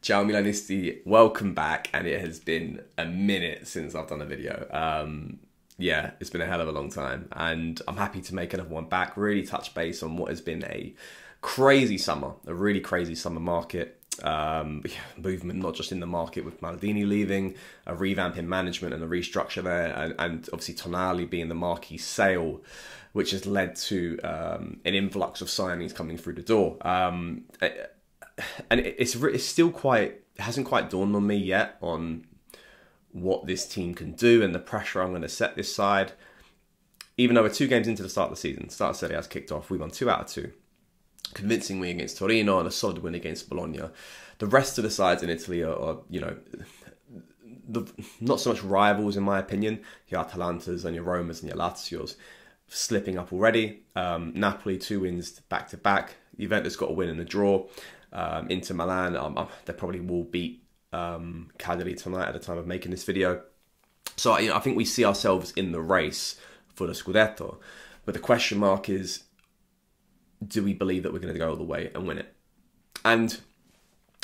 Ciao Milanisti, welcome back, and it has been a minute since I've done a video. Yeah, it's been a hell of a long time, and I'm happy to make another one back, really touch base on what has been a crazy summer, a really crazy summer market. Movement not just in the market with Maldini leaving, a revamp in management and a restructure there, and obviously Tonali being the marquee sale, which has led to an influx of signings coming through the door. And it's still it hasn't quite dawned on me yet on what this team can do and the pressure I'm going to set this side. Even though we're 2 games into the start of the season, start of Serie A has kicked off, we won 2 out of 2. Convincing win against Torino and a solid win against Bologna. The rest of the sides in Italy are you know, not so much rivals in my opinion. Your Atalantas and your Romas and your Lazios slipping up already. Napoli 2 wins back to back. Juventus got a win and a draw. Inter Milan, they probably will beat Cagliari tonight at the time of making this video. So I think we see ourselves in the race for the Scudetto. But the question mark is, do we believe that we're going to go all the way and win it? And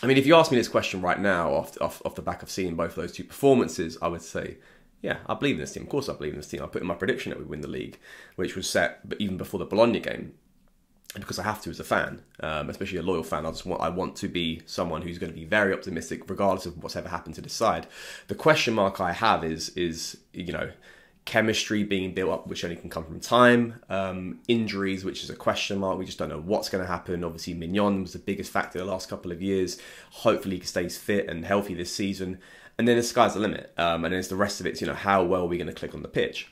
I mean, if you ask me this question right now, off the back of seeing both of those 2 performances, I would say, yeah, I believe in this team. Of course I believe in this team. I put in my prediction that we win the league, which was set even before the Bologna game, because I have to as a fan, especially a loyal fan. I want to be someone who's going to be very optimistic regardless of what's ever happened to this side. The question mark I have is you know, chemistry being built up, which only can come from time, injuries, which is a question mark. We just don't know what's going to happen. Obviously Mignon was the biggest factor the last couple of years. Hopefully he stays fit and healthy this season, and then the sky's the limit. And then it's the rest of it, you know, how well are we going to click on the pitch?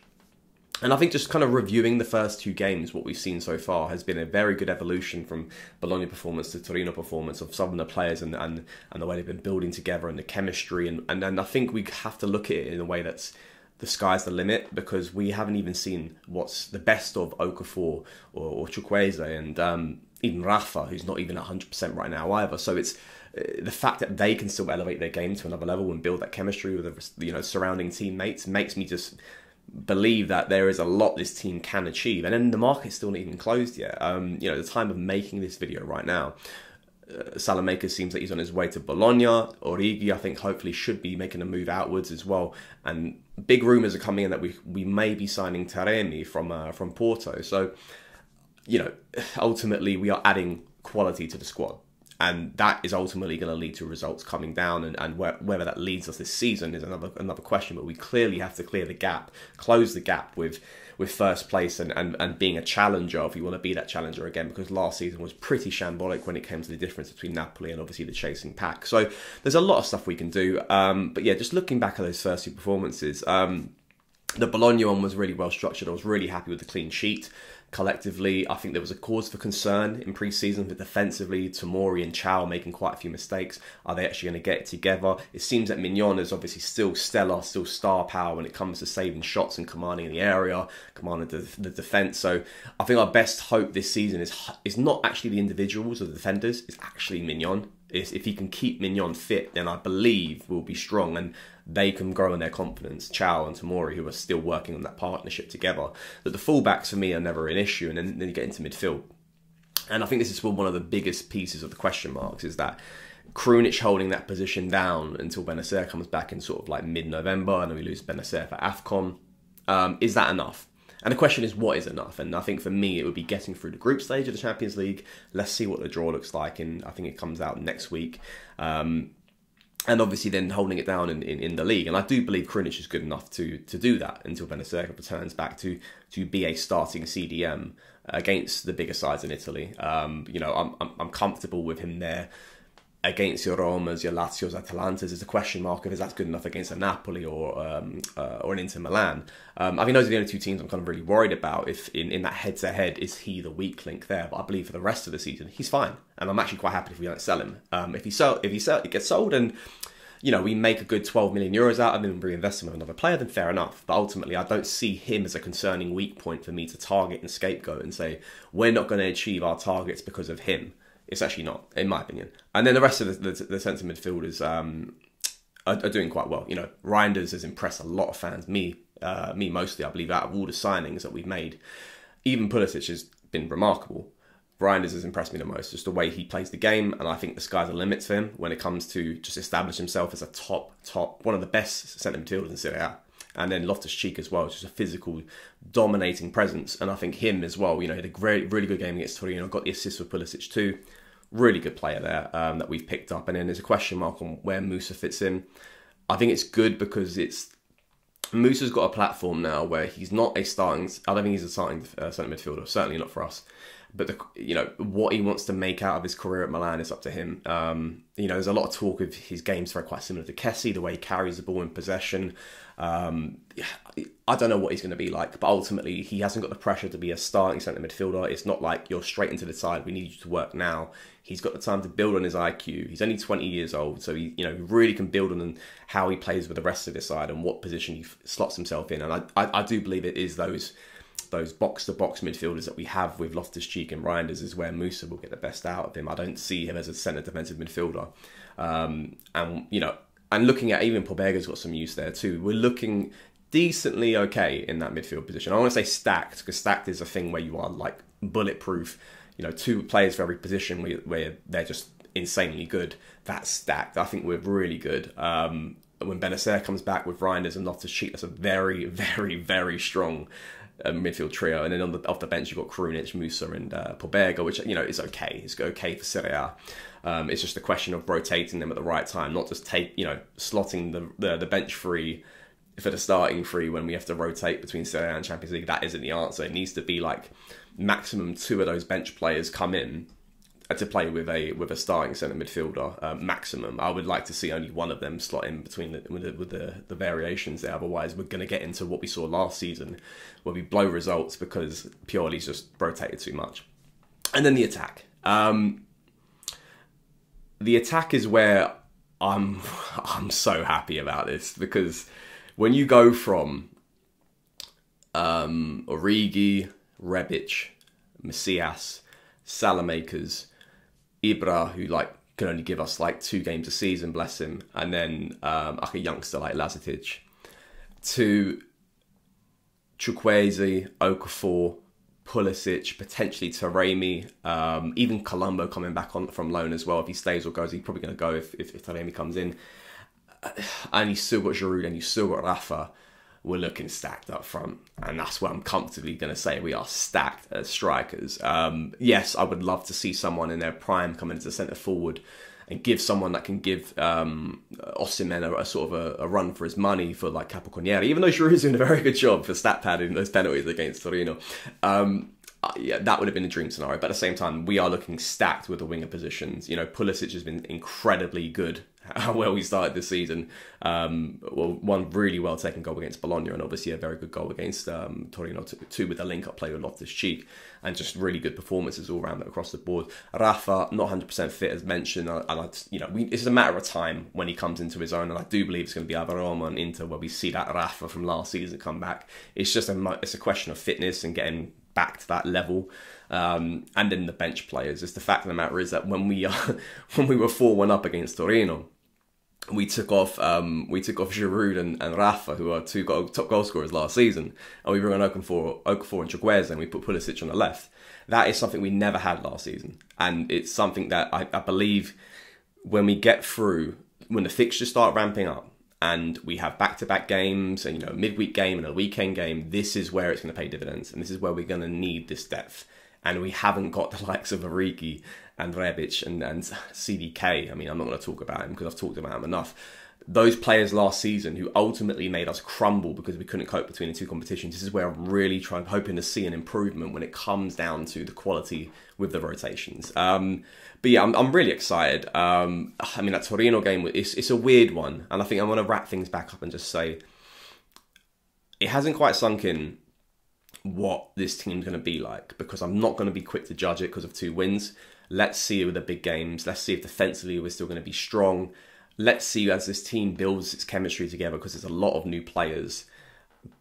And I think just kind of reviewing the first 2 games, what we've seen so far has been a very good evolution from Bologna performance to Torino performance of some of the players and the way they've been building together and the chemistry. And then I think we have to look at it in a way that's the sky's the limit, because we haven't even seen what's the best of Okafor or Chukwueze and even Rafa, who's not even 100% right now either. So it's the fact that they can still elevate their game to another level and build that chemistry with the surrounding teammates makes me just believe that there is a lot this team can achieve. And then the market's still not even closed yet. You know, the time of making this video right now, Salamakers seems that he's on his way to Bologna. Origi, I think, hopefully should be making a move outwards as well. And big rumours are coming in that we may be signing Taremi from Porto. So, you know, ultimately we are adding quality to the squad. And that is ultimately going to lead to results coming down, and whether that leads us this season is another question. But we clearly have to clear the gap, close the gap with first place and being a challenger if you want to be that challenger again, because last season was pretty shambolic when it came to the difference between Napoli and obviously the chasing pack. So there's a lot of stuff we can do. But yeah, just looking back at those first 2 performances, the Bologna one was really well structured. I was really happy with the clean sheet. Collectively, I think there was a cause for concern in pre-season, but defensively, Tomori and Chow making quite a few mistakes. Are they actually going to get it together? It seems that Mignon is obviously still stellar, still star power when it comes to saving shots and commanding the area, commanding the defence. So I think our best hope this season is not actually the individuals or the defenders, it's actually Mignon. If he can keep Mignon fit, then I believe we'll be strong and they can grow in their confidence. Chow and Tomori, who are still working on that partnership together. But the fullbacks for me are never an issue, and then you get into midfield. And I think this is one of the biggest pieces of the question marks, is that Krunic holding that position down until Benacer comes back in sort of like mid-November, and then we lose Benacer for AFCON. Is that enough? And the question is, what is enough? And I think for me, it would be getting through the group stage of the Champions League. Let's see what the draw looks like. And I think it comes out next week. And obviously then holding it down in the league. And I do believe Krunic is good enough to do that until Benacer returns back to be a starting CDM against the bigger sides in Italy. You know, I'm comfortable with him there. Against your Romas, your Lazios, Atalantas, is a question mark if that's good enough against a Napoli or an Inter Milan. I think those are the only 2 teams I'm kind of really worried about. If in that head-to-head, is he the weak link there? But I believe for the rest of the season, he's fine, and I'm actually quite happy if we don't sell him. If he gets sold, and you know we make a good 12 million euros out of him and reinvest him with another player, then fair enough. But ultimately, I don't see him as a concerning weak point for me to target and scapegoat and say we're not going to achieve our targets because of him. It's actually not, in my opinion. And then the rest of the centre midfielders are doing quite well. You know, Reinders has impressed a lot of fans, me mostly, I believe, out of all the signings that we've made. Even Pulisic has been remarkable. Reinders has impressed me the most, just the way he plays the game, and I think the sky's the limit for him when it comes to just establish himself as a top, one of the best centre midfielders in Serie A. And then Loftus-Cheek as well, just a physical, dominating presence. And I think him as well, he had a really good game against Torino, got the assist for Pulisic too. Really good player there that we've picked up. And then there's a question mark on where Musa fits in. I think it's good because Musa's got a platform now where he's not a starting. I don't think he's a starting centre midfielder. Certainly not for us. But what he wants to make out of his career at Milan is up to him. There's a lot of talk of his game's very quite similar to Kessie, the way he carries the ball in possession. I don't know what he's going to be like, but ultimately he hasn't got the pressure to be a starting centre midfielder. It's not like you're straight into the side. We need you to work now. He's got the time to build on his IQ. He's only 20 years old, so he really can build on how he plays with the rest of his side and what position he slots himself in. And I do believe it is those box-to-box midfielders that we have with Loftus-Cheek and Reinders is where Musa will get the best out of him. I don't see him as a centre defensive midfielder. And looking at even Porbega's got some use there too. We're looking decently okay in that midfield position. I want to say stacked, because stacked is a thing where you are like bulletproof. 2 players for every position where they're just insanely good. That's stacked. I think we're really good. When Benacer comes back with Reinders and Loftus-Cheek, that's a very, very, very strong midfield trio. And then off the bench, you've got Krunic, Musa and Pobega, which, is okay. It's okay for Serie A. It's just a question of rotating them at the right time, not just slotting the bench free for the starting free when we have to rotate between Serie A and Champions League. That isn't the answer. It needs to be like maximum 2 of those bench players come in to play with a starting centre midfielder maximum. I would like to see only one of them slot in between with the variations there. Otherwise, we're going to get into what we saw last season, where we blow results because Pioli's just rotated too much. And then the attack. The attack is where I'm so happy about this, because when you go from Origi, Rebic, Macias, Salamakers, Ibra, who can only give us 2 games a season, bless him, and then a youngster like Lazetic, to Chukwueze, Okafor, Pulisic, potentially Taremi, even Colombo coming back on from loan as well. If he stays or goes, he's probably going to go if Taremi comes in. And you still got Giroud and you still got Rafa. We're looking stacked up front, and that's where I'm comfortably going to say we are stacked as strikers. Yes, I would love to see someone in their prime come into centre forward and give someone that can give Osimhen a sort of a run for his money for Capocannoniere, even though Giroud's doing a very good job for stat padding those penalties against Torino. Yeah, that would have been a dream scenario. But at the same time, we are looking stacked with the winger positions. Pulisic has been incredibly good how well we started this season. One really well taken goal against Bologna, and obviously a very good goal against Torino too, with a link-up play with Loftus-Cheek, and just really good performances all around across the board. Rafa, not 100% fit as mentioned, it's a matter of time when he comes into his own, and I do believe it's going to be either Roma and Inter where we see that Rafa from last season come back. It's just it's a question of fitness and getting back to that level. And then the bench players. It's the fact of the matter is that when we were 4-1 up against Torino, we took off Giroud and Rafa, who are 2 top goal scorers last season, and we brought on Okafor and Chukwueze, and we put Pulisic on the left. That is something we never had last season, and it's something that I believe when we get through, when the fixtures start ramping up, and we have back-to-back games, and a midweek game and a weekend game, this is where it's going to pay dividends, and this is where we're going to need this depth. And we haven't got the likes of Origi and Rebic and CDK. I mean, I'm not going to talk about him because I've talked about him enough. Those players last season who ultimately made us crumble because we couldn't cope between the 2 competitions. This is where I'm really hoping to see an improvement when it comes down to the quality with the rotations. But yeah, I'm really excited. That Torino game, it's a weird one. And I think I want to wrap things back up and just say it hasn't quite sunk in what this team's going to be like, because I'm not going to be quick to judge it because of 2 wins. Let's see with the big games. Let's see if defensively we're still going to be strong. Let's see as this team builds its chemistry together, because there's a lot of new players.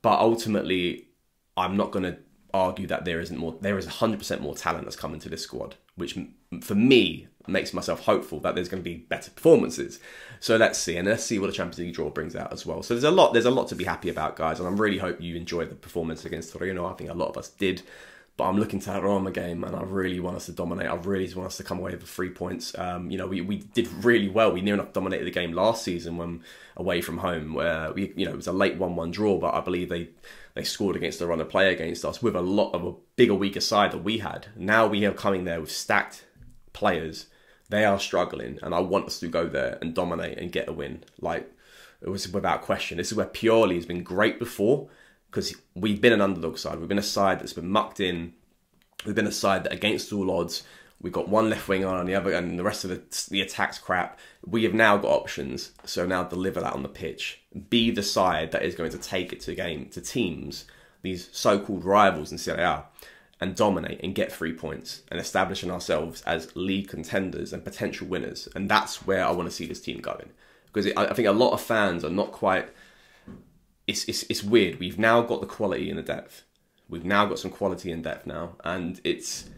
But ultimately, I'm not going to argue that there is 100% more talent that's come into this squad, which for me makes myself hopeful that there's going to be better performances. So let's see, and let's see what the Champions League draw brings out as well. So there's a lot to be happy about, guys, and I really hope you enjoyed the performance against Torino. I think a lot of us did. But I'm looking to that Roma game, and I really want us to dominate. I really want us to come away with 3 points. We did really well. We near enough dominated the game last season when away from home, where it was a late 1-1 draw, but I believe they scored against the run of play against us with a lot of a bigger, weaker side that we had. Now we are coming there with stacked players. They are struggling, and I want us to go there and dominate and get a win. Like, it was without question. This is where Pioli has been great before, because we've been an underdog side. We've been a side that's been mucked in. We've been a side that, against all odds, we've got one left winger on the other, and the rest of the attack's crap. We have now got options, so now deliver that on the pitch. Be the side that is going to take it to teams, these so-called rivals in Serie A, and dominate and get 3 points and establishing ourselves as league contenders and potential winners. And that's where I want to see this team going. Because I think a lot of fans are not quite... It's weird. We've now got the quality and the depth. We've now got some quality and depth now. And it's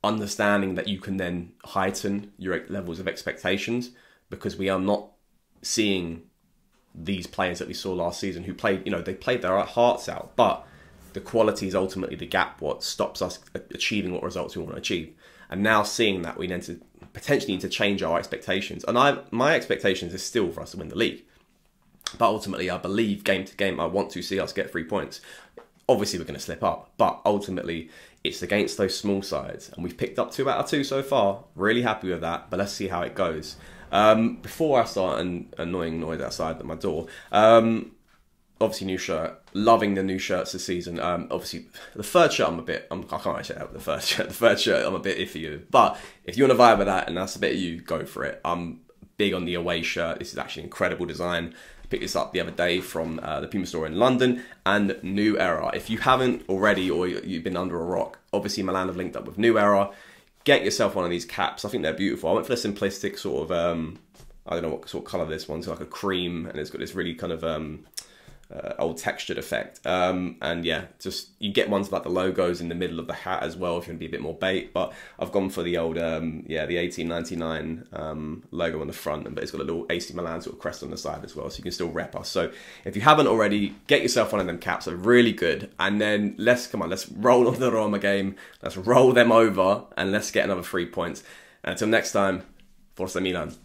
understanding that you can then heighten your levels of expectations, because we are not seeing these players that we saw last season who played, they played their hearts out, but the quality is ultimately the gap, what stops us achieving what results we want to achieve. And now seeing that, we potentially need to change our expectations. And my expectations is still for us to win the league. But ultimately, I believe game to game, I want to see us get 3 points. Obviously, we're going to slip up, but ultimately, it's against those small sides. And we've picked up 2 out of 2 so far. Really happy with that, but let's see how it goes. Before I start an annoying noise outside my door, obviously new shirt. Loving the new shirts this season. Obviously, the third shirt I can't actually say that with the first shirt. The third shirt I'm a bit iffy with. But if you want to vibe with that and that's a bit of you, go for it. I'm big on the away shirt. This is actually an incredible design. I picked this up the other day from the Puma store in London, and New Era. If you haven't already, or you've been under a rock, obviously Milan have linked up with New Era. Get yourself one of these caps. I think they're beautiful. I went for the simplistic sort of, I don't know what sort of colour this one's, like a cream, and it's got this really kind of old textured effect. And yeah, just you get ones like the logos in the middle of the hat as well if you want to be a bit more bait. But I've gone for the old, the 1899 logo on the front, but it's got a little AC Milan sort of crest on the side as well, so you can still rep us. So if you haven't already, get yourself one of them caps. They're really good. And then let's roll on the Roma game. Let's roll them over, and let's get another 3 points. And until next time, Forza Milan.